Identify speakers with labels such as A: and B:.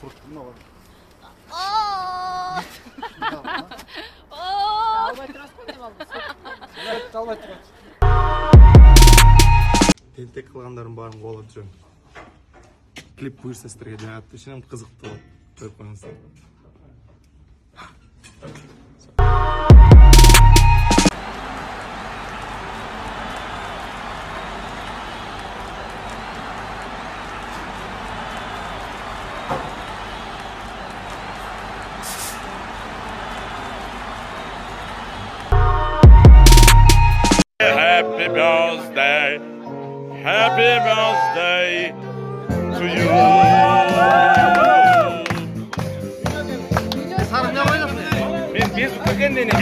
A: курттун бар.
B: Албай турасызбы, не болду?
A: Албай турат.
C: Тентек кылгандардын баарын коолоп жүрөм. Клип буюрса сиздерге жаат ишенем кызыктуу болот. Көрүп коюңуздар.
D: Happy birthday to you.
A: Сарым не ойлоп?
D: Мен Facebook'ta kendini